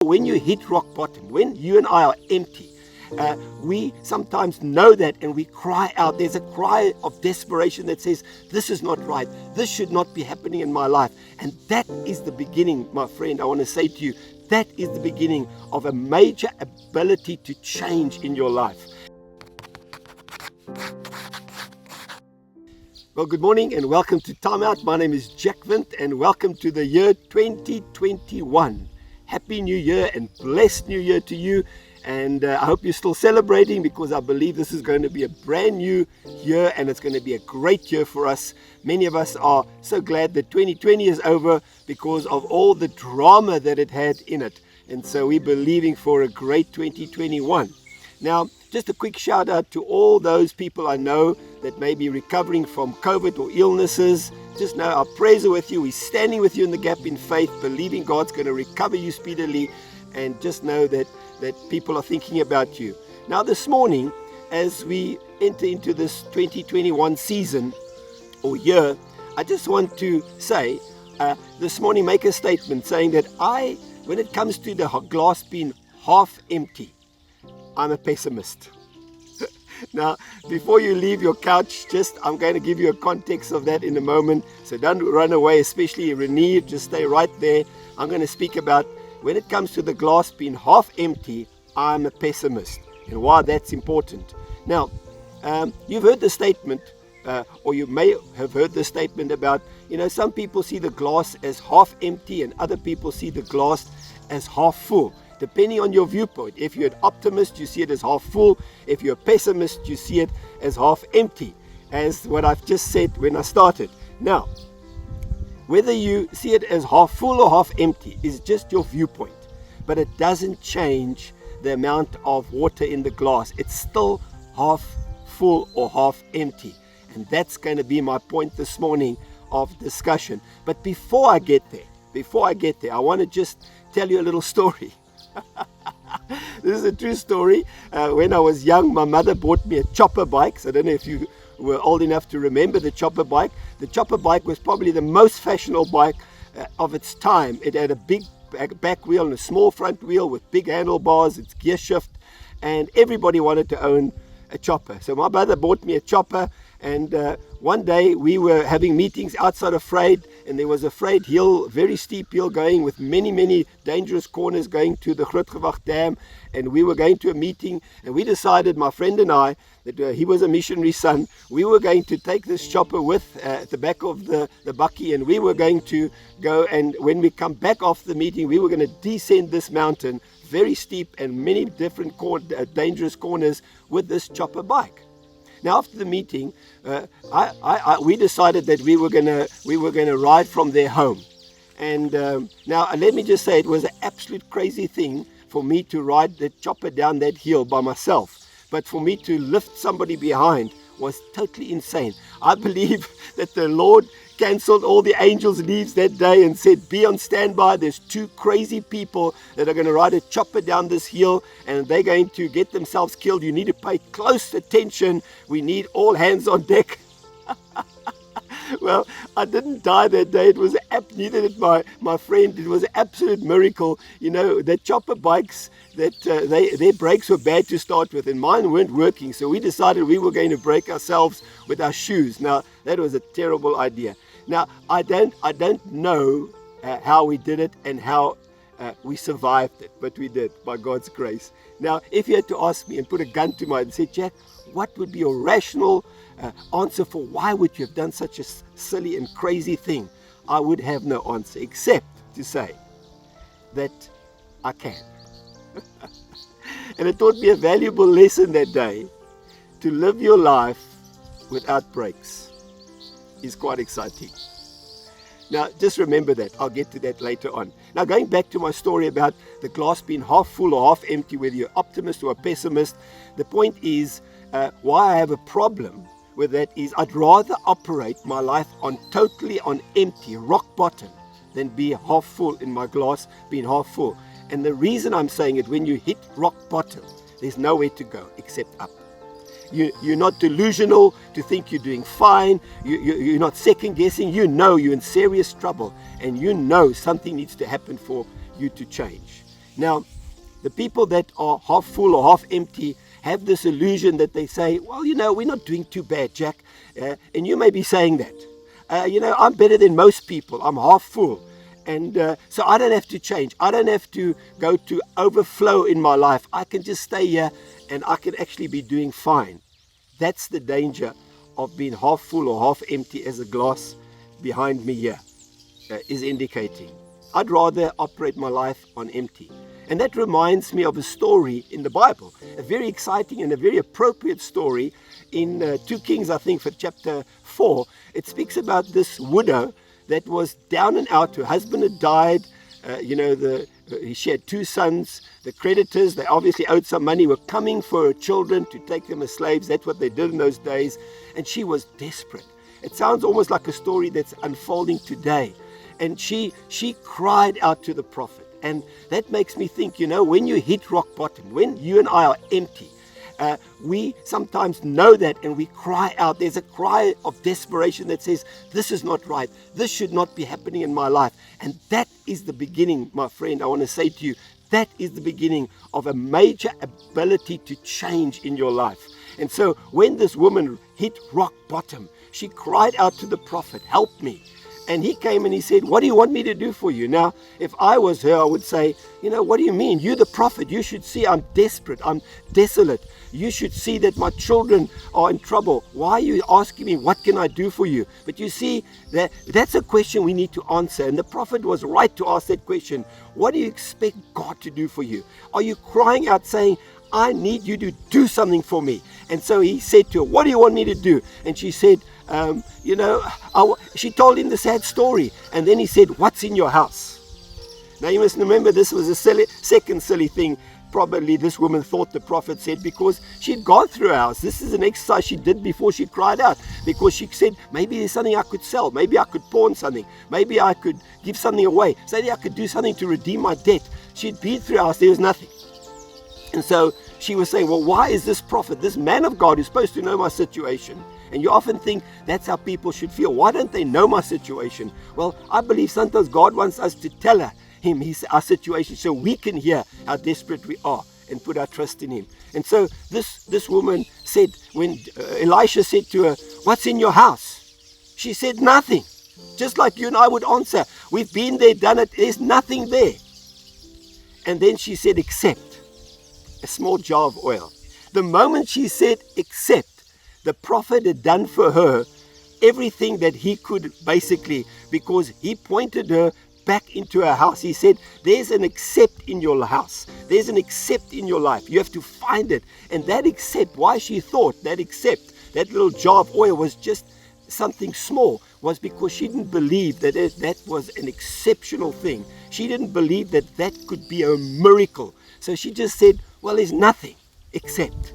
When you hit rock bottom, when you and I are empty, we sometimes know that and we cry out. There's a cry of desperation that says, this is not right. This should not be happening in my life. And that is the beginning, my friend. I want to say to you, that is the beginning of a major ability to change in your life. Well, good morning and welcome to Timeout. My name is Jack Windt and welcome to the year 2021. Happy New Year and blessed New Year to you. And I hope you're still celebrating, because I believe this is going to be a brand new year and it's going to be a great year for us. Many of us are so glad that 2020 is over because of all the drama that it had in it. And so we're believing for a great 2021. Now, just a quick shout out to all those people I know that may be recovering from COVID or illnesses. Just know our prayers are with you. We're standing with you in the gap in faith, believing God's going to recover you speedily. And just know that people are thinking about you. Now, this morning, as we enter into this 2021 season or year, I just want to say, this morning, make a statement saying that when it comes to the glass being half empty, I'm a pessimist. Now, before you leave your couch, I'm going to give you a context of that in a moment. So don't run away, especially Renee, just stay right there. I'm going to speak about when it comes to the glass being half empty, I'm a pessimist, and why that's important. Now, you've heard the statement, or you may have heard the statement about, some people see the glass as half empty and other people see the glass as half full, depending on your viewpoint. If you're an optimist, you see it as half full. If you're a pessimist, you see it as half empty, as what I've just said when I started. Now, whether you see it as half full or half empty is just your viewpoint, but it doesn't change the amount of water in the glass. It's still half full or half empty. And that's going to be my point this morning of discussion. But before I get there, I want to just tell you a little story. This is a true story. When I was young, my mother bought me a chopper bike. So I don't know if you were old enough to remember the chopper bike. The chopper bike was probably the most fashionable bike of its time. It had a big back wheel and a small front wheel with big handlebars, its gear shift, and everybody wanted to own a chopper. So my brother bought me a chopper, and one day we were having meetings outside of Vrede, and there was a Vrede hill, very steep hill going with many, many dangerous corners going to the Grootgewag Dam, and we were going to a meeting, and we decided, my friend and I, that he was a missionary son, we were going to take this chopper with at the back of the bakkie, and we were going to go, and when we come back off the meeting, we were going to descend this mountain, very steep and many different dangerous corners with this chopper bike. Now, after the meeting, we decided that we were gonna ride from their home. And now, let me just say, it was an absolute crazy thing for me to ride the chopper down that hill by myself. But for me to lift somebody behind was totally insane. I believe that the Lord cancelled all the angels' leaves that day and said, be on standby. There's two crazy people that are going to ride a chopper down this hill and they're going to get themselves killed. You need to pay close attention. We need all hands on deck. Well, I didn't die that day. It was neither did my friend. It was an absolute miracle. The chopper bikes, that their brakes were bad to start with, and mine weren't working. So we decided we were going to break ourselves with our shoes. Now, that was a terrible idea. Now, I don't know how we did it and how we survived it, but we did, by God's grace. Now, if you had to ask me and put a gun to my head and say, Jack, what would be your rational answer for why would you have done such a silly and crazy thing? I would have no answer except to say that I can. And it taught me a valuable lesson that day. To live your life without brakes is quite exciting. Now, just remember that. I'll get to that later on. Now, going back to my story about the glass being half full or half empty, whether you're optimist or a pessimist, the point is why I have a problem with that is I'd rather operate my life totally on empty, rock bottom, than be half full in my glass being half full. And the reason I'm saying it, when you hit rock bottom, there's nowhere to go except up. You're not delusional to think you're doing fine. You're not second guessing. You know you're in serious trouble, and you know something needs to happen for you to change. Now, the people that are half full or half empty have this illusion that they say, well, we're not doing too bad, Jack. And you may be saying that. I'm better than most people. I'm half full. And so I don't have to change. I don't have to go to overflow in my life. I can just stay here and I can actually be doing fine. That's the danger of being half full or half empty, as a glass behind me here is indicating. I'd rather operate my life on empty. And that reminds me of a story in the Bible, a very exciting and a very appropriate story in 2 Kings, I think, for chapter 4. It speaks about this widow that was down and out. Her husband had died. She had 2 sons. The creditors, they obviously owed some money, were coming for her children to take them as slaves. That's what they did in those days. And she was desperate. It sounds almost like a story that's unfolding today. And she cried out to the prophet. And that makes me think, when you hit rock bottom, when you and I are empty, we sometimes know that and we cry out. There's a cry of desperation that says, this is not right. This should not be happening in my life. And that is the beginning, my friend. I want to say to you, that is the beginning of a major ability to change in your life. And so when this woman hit rock bottom, she cried out to the prophet, help me. And he came and he said, what do you want me to do for you? Now, if I was her, I would say, what do you mean? You're the prophet. You should see I'm desperate. I'm desolate. You should see that my children are in trouble. Why are you asking me, what can I do for you? But you see, that's a question we need to answer. And the prophet was right to ask that question. What do you expect God to do for you? Are you crying out saying, I need you to do something for me? And so he said to her, what do you want me to do? And she said, she told him the sad story. And then he said, what's in your house? Now you must remember, this was a second silly thing probably this woman thought the prophet said, because she'd gone through her house. This is an exercise she did before she cried out, because she said, maybe there's something I could sell. Maybe I could pawn something. Maybe I could give something away. Maybe I could do something to redeem my debt. She'd been through her house. There was nothing. And so she was saying, well, why is this prophet, this man of God who's supposed to know my situation? And you often think that's how people should feel. Why don't they know my situation? Well, I believe sometimes God wants us to tell him our situation so we can hear how desperate we are and put our trust in him. And so this woman said, when Elisha said to her, what's in your house? She said, nothing. Just like you and I would answer, we've been there, done it, there's nothing there. And then she said, except a small jar of oil. The moment she said except, the prophet had done for her everything that he could, basically, because he pointed her back into her house. He said, there's an except in your house. There's an except in your life. You have to find it. And that except, why she thought that except, that little jar of oil was just something small, was because she didn't believe that that was an exceptional thing. She didn't believe that that could be a miracle. So she just said, well, there's nothing except.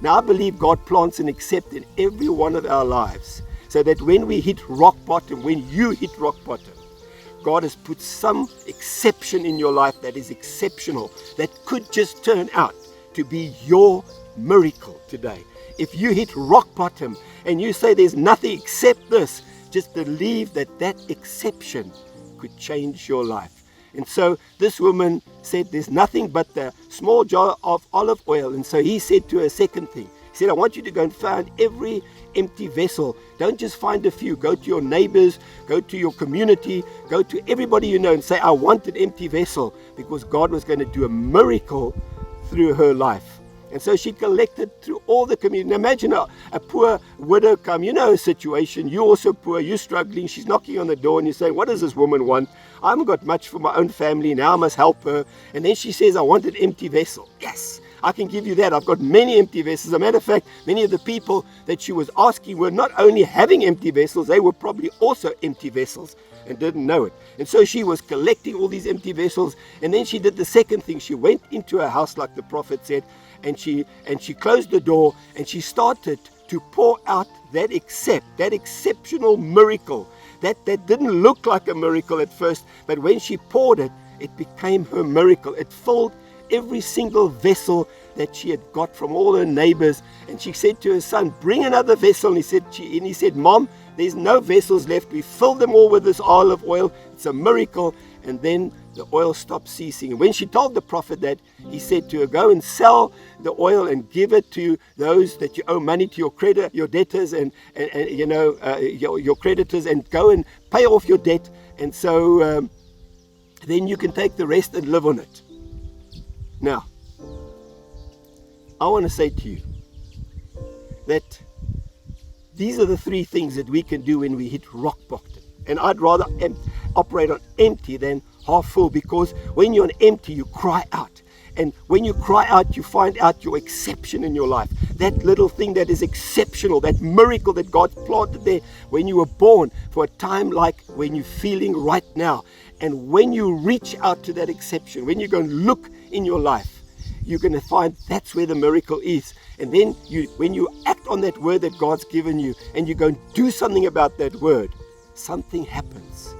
Now, I believe God plants an except in every one of our lives, so that when we hit rock bottom, when you hit rock bottom, God has put some exception in your life that is exceptional, that could just turn out to be your miracle today. If you hit rock bottom and you say there's nothing except this, just believe that that exception could change your life. And so this woman said, there's nothing but the small jar of olive oil. And so he said to her a second thing. He said, I want you to go and find every empty vessel. Don't just find a few. Go to your neighbors, go to your community, go to everybody you know and say, I want an empty vessel, because God was going to do a miracle through her life. And so she collected through all the community. Now imagine a poor widow come. You know her situation. You're also poor. You're struggling. She's knocking on the door and you're saying, what does this woman want? I haven't got much for my own family. Now I must help her. And then she says, I want an empty vessel. Yes, I can give you that. I've got many empty vessels. As a matter of fact, many of the people that she was asking were not only having empty vessels, they were probably also empty vessels and didn't know it. And so she was collecting all these empty vessels. And then she did the second thing. She went into her house, like the prophet said, and she closed the door and she started to pour out that exceptional miracle that didn't look like a miracle at first, but when she poured it, it became her miracle. It filled every single vessel that she had got from all her neighbors. And she said to her son, bring another vessel. And he said, Mom, there's no vessels left. We filled them all with this olive oil. It's a miracle. and then the oil stopped ceasing. And when she told the prophet that, he said to her, go and sell the oil and give it to those that you owe money to, your debtors and your creditors, and go and pay off your debt. And so then you can take the rest and live on it. Now, I want to say to you that these are the three things that we can do when we hit rock bottom. And I'd rather operate on empty than half full, because when you're on empty, you cry out. And when you cry out, you find out your exception in your life. That little thing that is exceptional, that miracle that God planted there when you were born for a time like when you're feeling right now. And when you reach out to that exception, when you go and look in your life, you're going to find that's where the miracle is. And then when you act on that word that God's given you, and you go and do something about that word, something happens.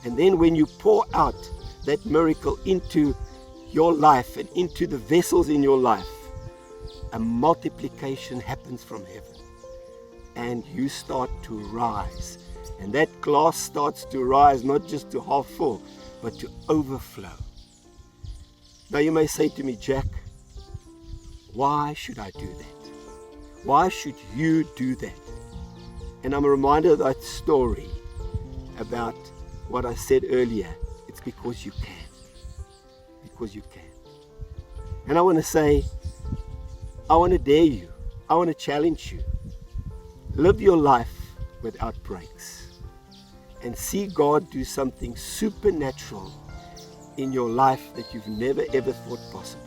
And then when you pour out that miracle into your life and into the vessels in your life, a multiplication happens from heaven, and you start to rise. And that glass starts to rise, not just to half full, but to overflow. Now you may say to me, Jack, why should I do that? Why should you do that? And I'm reminded of that story about what I said earlier. It's because you can. Because you can. And I want to say, I want to dare you. I want to challenge you. Live your life without breaks, and see God do something supernatural in your life that you've never ever thought possible.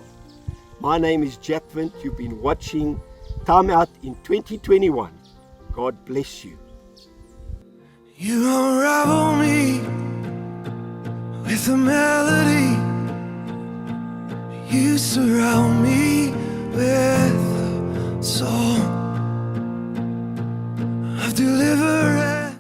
My name is Jack Windt. You've been watching Timeout in 2021. God bless you. You unravel me with a melody. You surround me with a song of deliverance.